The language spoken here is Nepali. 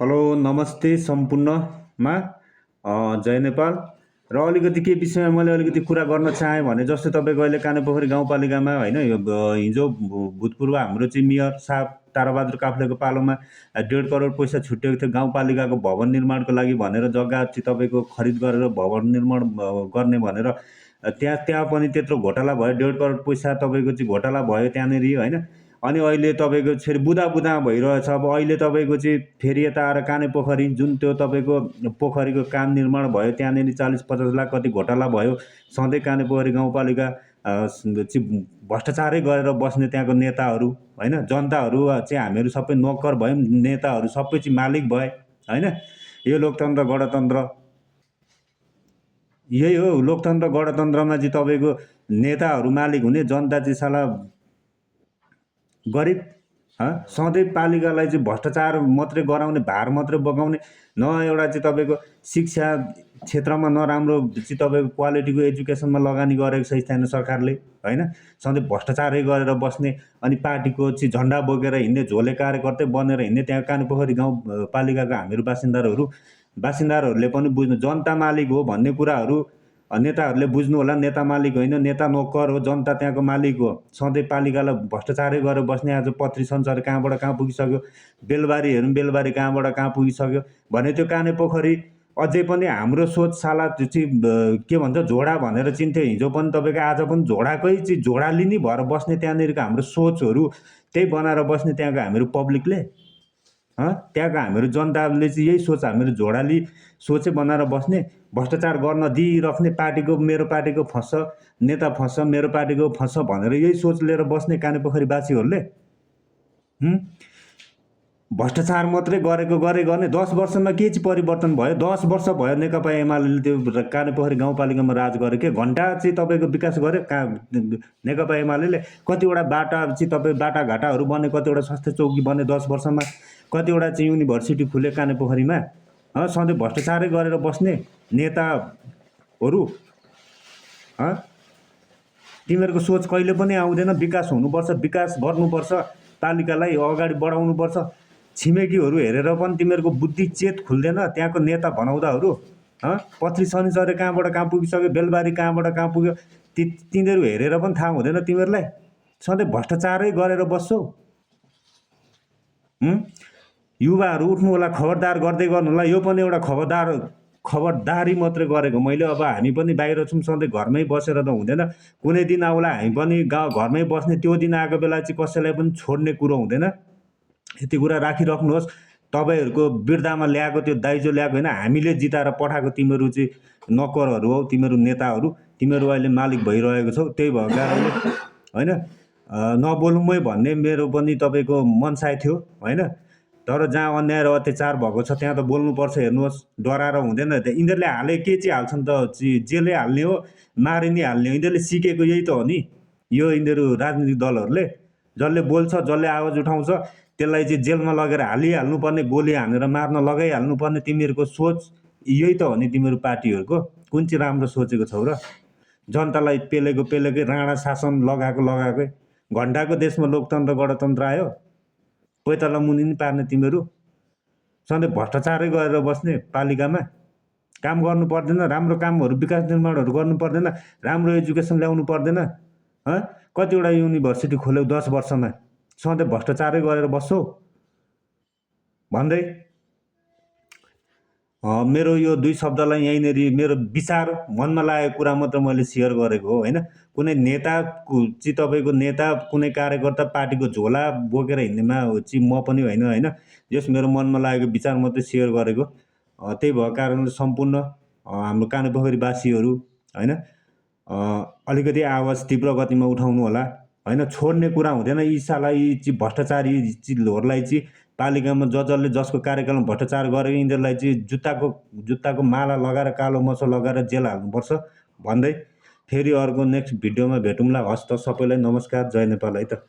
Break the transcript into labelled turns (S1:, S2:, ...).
S1: हेलो नमस्ते सम्पूर्णमा जय नेपाल। र अलिकति के विषयमा मैले अलिकति कुरा गर्न चाहेँ भने जस्तो तपाईँको अहिले कानेपोखरी गाउँपालिकामा होइन यो हिजो भूतपूर्व हाम्रो चाहिँ मेयर साहब ताराबहादुर काफ्लेको पालोमा 1.5 करोड पैसा छुट्याएको थियो गाउँपालिकाको भवन निर्माणको लागि भनेर जग्गा चाहिँ तपाईँको खरिद गरेर भवन निर्माण गर्ने भनेर त्यहाँ पनि त्यत्रो घोटाला भयो। 1.5 करोड पैसा तपाईँको चाहिँ घोटाला भयो त्यहाँनिर होइन। अनि अहिले तपाईँको फेरि बुदा भइरहेछ। अब अहिले तपाईँको चाहिँ फेरि यता आएर कानेपोखरी जुन त्यो तपाईँको पोखरीको काम निर्माण भयो त्यहाँनिर 40-50 लाख कति घोटाला भयो। सधैँ कानेपोखरी गाउँपालिका चाहिँ भ्रष्टाचारै गरेर बस्ने त्यहाँको नेताहरू होइन, जनताहरू चाहिँ हामीहरू सबै नोकर भयौँ, नेताहरू सबै चाहिँ मालिक भए होइन। यो लोकतन्त्र गणतन्त्र यही हो। लोकतन्त्र गणतन्त्रमा चाहिँ तपाईँको नेताहरू मालिक हुने, जनता चाहिँ साला गरिब। सधैँ पालिकालाई चाहिँ भ्रष्टाचार मात्रै गराउने, भार मात्रै बगाउने, न एउटा चाहिँ तपाईँको शिक्षा क्षेत्रमा नराम्रो चाहिँ तपाईँको क्वालिटीको एजुकेसनमा लगानी गरेको छ स्थानीय सरकारले होइन। सधैँ भ्रष्टाचारै गरेर बस्ने, अनि पार्टीको चाहिँ झन्डा बोकेर हिँड्ने, झोले कार्यकर्तै बनेर हिँड्ने त्यहाँ कानेपोखरी गाउँपालिकाका हामीहरू बासिन्दाहरूले पनि बुझ्नु, जनता मालिक हो भन्ने कुराहरू नेताहरूले बुझ्नु होला। नेता मालिक होइन, नेता नोकर हो, जनता त्यहाँको मालिक हो। सधैँ पालिकालाई भ्रष्टाचारै गरेर बस्ने आज पत्री सञ्चार कहाँबाट कहाँ पुगिसक्यो, बेलबारी हेरौँ बेलबारी कहाँबाट कहाँ पुगिसक्यो भने त्यो कानेपोखरी अझै पनि हाम्रो सोच साला त्यो चाहिँ के भन्छ झोडा भनेर चिन्थ्यो हिजो पनि तपाईँको, आज पनि झोडाकै चाहिँ झोडाली नै भएर बस्ने त्यहाँनिरको हाम्रो सोचहरू त्यही बनाएर बस्ने त्यहाँको हामीहरू पब्लिकले त्यहाँको हामीहरू जनताले चाहिँ यही सोच, हामीहरू झोडाली सोचै बनाएर बस्ने, भ्रष्टाचार गर्न दिइराख्ने, पार्टीको मेरो पार्टीको फँस, नेता फँस, मेरो पार्टीको फँस भनेर यही सोच लिएर बस्ने कानेपोखरीवासीहरूले भ्रष्टाचार मात्रै गरे गर्ने। 10 वर्षमा के चाहिँ परिवर्तन भयो? 10 वर्ष भयो नेकपा एमाले त्यो कानेपोखरी गाउँपालिकामा राज गरे के घन्टा चाहिँ तपाईँको विकास गर्यो नेकपा एमाले। कतिवटा बाटा चाहिँ तपाईँ बाटाघाटाहरू बने, कतिवटा स्वास्थ्य चौकी बने 10 वर्षमा, कतिवटा चाहिँ युनिभर्सिटी खुले कानेपोखरीमा। सधैँ भ्रष्टाचारै गरेर बस्ने नेताहरू तिमीहरूको सोच कहिले पनि आउँदैन। विकास हुनुपर्छ, विकास गर्नुपर्छ, पालिकालाई अगाडि बढाउनुपर्छ। छिमेकीहरू हेरेर पनि तिमीहरूको बुद्धि चेत खुल्दैन। त्यहाँको नेता बनाउँदाहरू पत्री शनिचरे कहाँबाट कहाँ पुगिसक्यो, बेलबारी कहाँबाट कहाँ पुग्यो, तिनीहरू हेरेर पनि थाहा हुँदैन तिमीहरूलाई। सधैँ भ्रष्टाचारै गरेर बस्छौ। युवाहरू उठ्नु होला, खबरदार गर्दै गर्नु होला। यो पनि एउटा खबरदारी मात्रै गरेको मैले। अब हामी पनि बाहिर छौँ, सधैँ घरमै बसेर त हुँदैन। कुनै दिन आउला हामी पनि घरमै बस्ने, त्यो दिन आएको बेला चाहिँ कसैलाई पनि छोड्ने कुरो हुँदैन। यति कुरा राखिराख्नुहोस्। तपाईँहरूको वृद्धामा ल्याएको त्यो दाइजो ल्याएको होइन, हामीले जिताएर पठाएको तिमीहरू चाहिँ नोकरहरू हौ, तिमीहरू नेताहरू, तिमीहरू अहिले मालिक भइरहेको छौ। त्यही भएको कारणले होइन नबोलौँ भन्ने मेरो पनि तपाईँको मनसाय थियो होइन। तर जहाँ अन्याय र अत्याचार भएको छ त्यहाँ त बोल्नुपर्छ। हेर्नुहोस्, डराएर हुँदैन। यिनीहरूले हाले के चाहिँ हाल्छन् त, जेलै हाल्ने हो, मारि नै हाल्ने हो। यिनीहरूले सिकेको यही त हो नि। यो यिनीहरू राजनीतिक दलहरूले जसले बोल्छ, जसले आवाज उठाउँछ त्यसलाई चाहिँ जेलमा लगेर हालिहाल्नुपर्ने, गोली हानेर मार्न लगाइहाल्नुपर्ने तिमीहरूको सोच यही त हो नि तिमीहरू पार्टीहरूको। कुन चाहिँ राम्रो सोचेको छौ र? जनतालाई पेलेकै राणा शासन लगाएकै घन्टाको देशमा लोकतन्त्र गणतन्त्र आयो। पैताला मुनि नि पार्ने तिमीहरू सधैँ भ्रष्टाचारै गरेर बस्ने। पालिकामा काम गर्नु पर्दैन, राम्रो कामहरू विकास निर्माणहरू गर्नु पर्दैन, राम्रो एजुकेसन ल्याउनु पर्दैन। कतिवटा युनिभर्सिटी खोल्यौ 10 वर्षमा, सधैँ भ्रष्टाचारै गरेर बस्छौ भन्दै मेरो यो 2 शब्दलाई यहीँनिर मेरो विचार मनमा लागेको कुरा मात्र मैले सेयर गरेको हो होइन। कुनै नेताको चाहिँ तपाईँको नेता, कुनै कार्यकर्ता पार्टीको झोला बोकेर हिँड्नेमा चाहिँ म पनि होइन। यस मेरो मनमा लागेको विचार मात्रै सेयर गरेको। त्यही भएको कारणले सम्पूर्ण हाम्रो कानेपोखरीवासीहरू होइन अलिकति आवाज तीव्र गतिमा उठाउनु होला होइन। छोड्ने कुरा हुँदैन। यी साला यी चाहिँ भ्रष्टाचारी चिजहरूलाई चाहिँ पालिकामा जसले जसको कार्यकालमा भ्रष्टाचार गरेको यिनीहरूलाई चाहिँ जुत्ताको माला लगाएर, कालो मसो लगाएर जेल हाल्नुपर्छ भन्दै फेरि अर्को नेक्स्ट भिडियोमा भेटौँला। हस् त, सबैलाई नमस्कार, जय नेपाल है त।